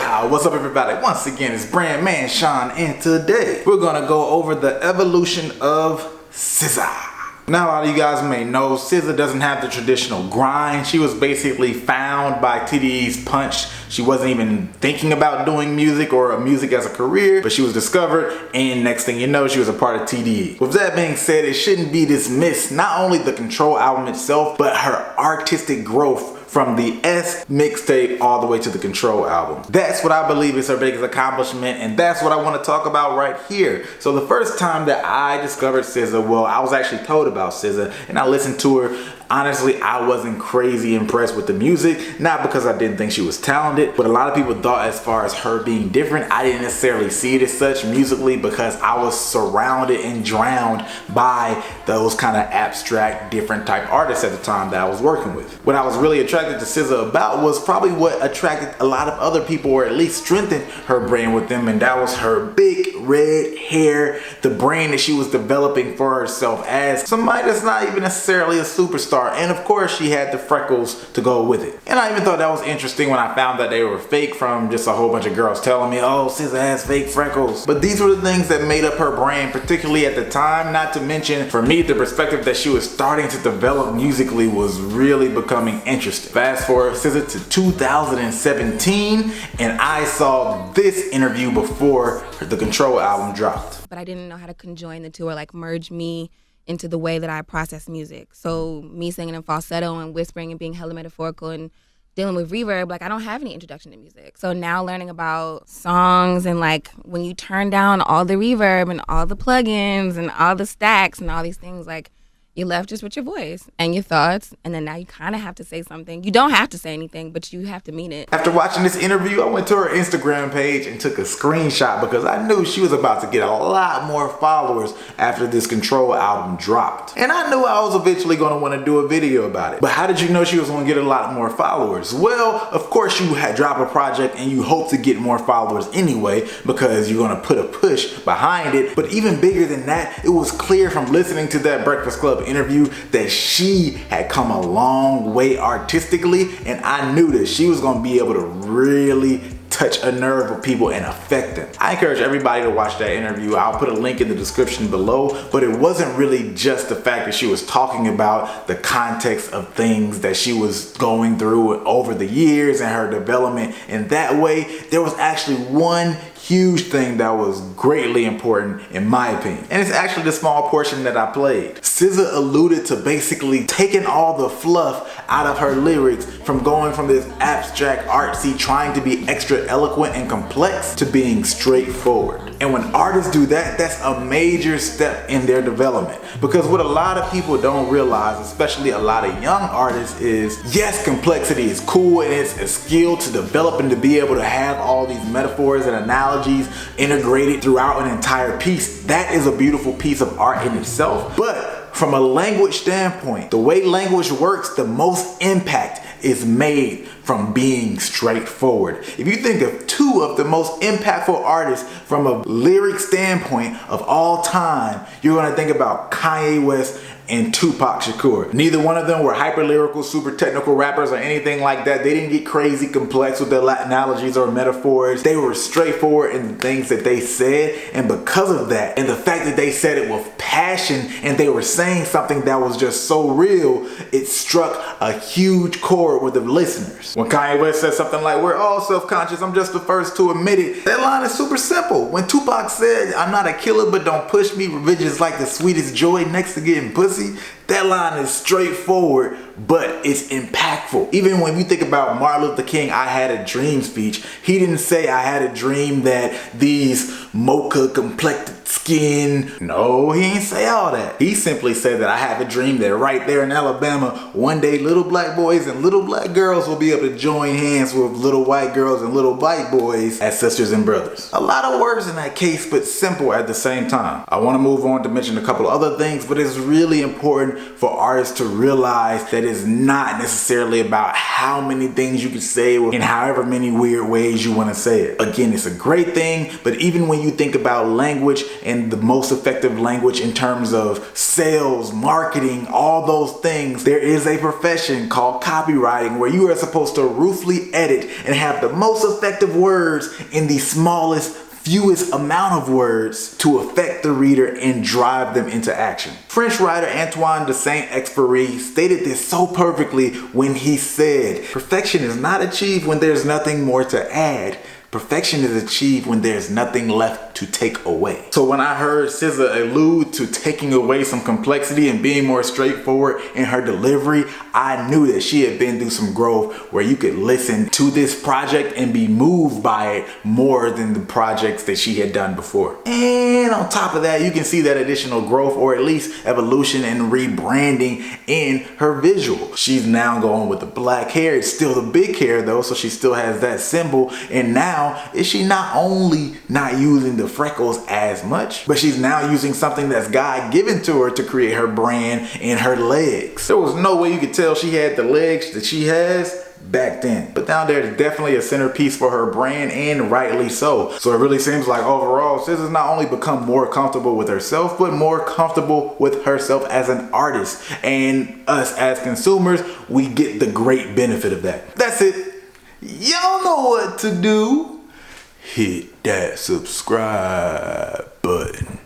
Yeah, what's up everybody? Once again, it's Brand Man Sean, and today we're gonna go over the evolution of SZA. Now, a lot of you guys may know SZA doesn't have the traditional grind. She was basically found by TDE's Punch. She wasn't even thinking about doing music or music as a career, but she was discovered, and next thing you know, she was a part of TDE. With that being said, it shouldn't be dismissed not only the Control album itself, but her artistic growth from the S mixtape all the way to the Control album. That's what I believe is her biggest accomplishment, and that's what I want to talk about right here. So the first time that I discovered SZA, well, I was actually told about SZA, and I listened to her. Honestly, I wasn't crazy impressed with the music, not because I didn't think she was talented, but a lot of people thought as far as her being different. I didn't necessarily see it as such musically because I was surrounded and drowned by those kind of abstract, different type artists at the time that I was working with. What I was really attracted to SZA about was probably what attracted a lot of other people, or at least strengthened her brand with them, and that was her big red hair, the brand that she was developing for herself as somebody that's not even necessarily a superstar. And of course she had the freckles to go with it. And I even thought that was interesting when I found that they were fake from just a whole bunch of girls telling me, oh, SZA has fake freckles. But these were the things that made up her brand, particularly at the time. Not to mention, for me, the perspective that she was starting to develop musically was really becoming interesting. Fast forward SZA to 2017, and I saw this interview before the Control album dropped. But I didn't know how to conjoin the two or like merge me into the way that I process music. So me singing in falsetto and whispering and being hella metaphorical and dealing with reverb, like I don't have any introduction to music. So now learning about songs and like when you turn down all the reverb and all the plugins and all the stacks and all these things, like you're left just with your voice and your thoughts, and then now you kind of have to say something. You don't have to say anything, but you have to mean it. After watching this interview, I went to her Instagram page and took a screenshot because I knew she was about to get a lot more followers after this Control album dropped. And I knew I was eventually going to want to do a video about it. But how did you know she was going to get a lot more followers? Well, of course you had drop a project and you hope to get more followers anyway because you're going to put a push behind it. But even bigger than that, it was clear from listening to that Breakfast Club interview that she had come a long way artistically, and I knew that she was going to be able to really touch a nerve with people and affect them. I encourage everybody to watch that interview. I'll put a link in the description below, but it wasn't really just the fact that she was talking about the context of things that she was going through over the years and her development in that way. There was actually one huge thing that was greatly important in my opinion, and it's actually the small portion that I played. SZA alluded to basically taking all the fluff out of her lyrics, from going from this abstract artsy trying to be extra eloquent and complex to being straightforward. And when artists do that, that's a major step in their development, because what a lot of people don't realize, especially a lot of young artists, is yes, complexity is cool and it's a skill to develop and to be able to have all these metaphors and analogies integrated throughout an entire piece. That is a beautiful piece of art in itself. But from a language standpoint, the way language works, the most impact is made from being straightforward. If you think of two of the most impactful artists from a lyric standpoint of all time, you're gonna think about Kanye West and Tupac Shakur. Neither one of them were hyper lyrical, super technical rappers or anything like that. They didn't get crazy complex with their analogies or metaphors. They were straightforward in the things that they said, and because of that, and the fact that they said it with passion and they were saying something that was just so real, it struck a huge chord with the listeners. When Kanye West said something like, "We're all self-conscious, I'm just the first to admit it," that line is super simple. When Tupac said, "I'm not a killer, but don't push me, revenge is like the sweetest joy next to getting pussy," that line is straightforward, but it's impactful. Even when you think about Martin Luther King, "I had a dream" speech, he didn't say, "I had a dream that these mocha complected skin." No, he didn't say all that. He simply said that I have a dream that right there in Alabama, one day little black boys and little black girls will be able to join hands with little white girls and little white boys as sisters and brothers. A lot of words in that case, but simple at the same time. I want to move on to mention a couple of other things, but it's really important important for artists to realize that it's not necessarily about how many things you can say in however many weird ways you want to say it. Again, it's a great thing, but even when you think about language and the most effective language in terms of sales, marketing, all those things, there is a profession called copywriting where you are supposed to ruthlessly edit and have the most effective words in the smallest, fewest amount of words to affect the reader and drive them into action. French writer Antoine de Saint-Exupéry stated this so perfectly when he said, "Perfection is not achieved when there's nothing more to add. Perfection is achieved when there's nothing left to take away." So when I heard SZA allude to taking away some complexity and being more straightforward in her delivery, I knew that she had been through some growth where you could listen to this project and be moved by it more than the projects that she had done before. And on top of that, you can see that additional growth, or at least evolution and rebranding in her visual. She's now going with the black hair. It's still the big hair though, so she still has that symbol. And now is she not only not using the freckles as much, but she's now using something that's God given to her to create her brand and her legs. There was no way you could tell she had the legs that she has back then, but now there's definitely a centerpiece for her brand, and rightly so. So it really seems like overall SZA's not only become more comfortable with herself, but more comfortable with herself as an artist, and us as consumers, we get the great benefit of that. That's it. Y'all know what to do. Hit that subscribe button.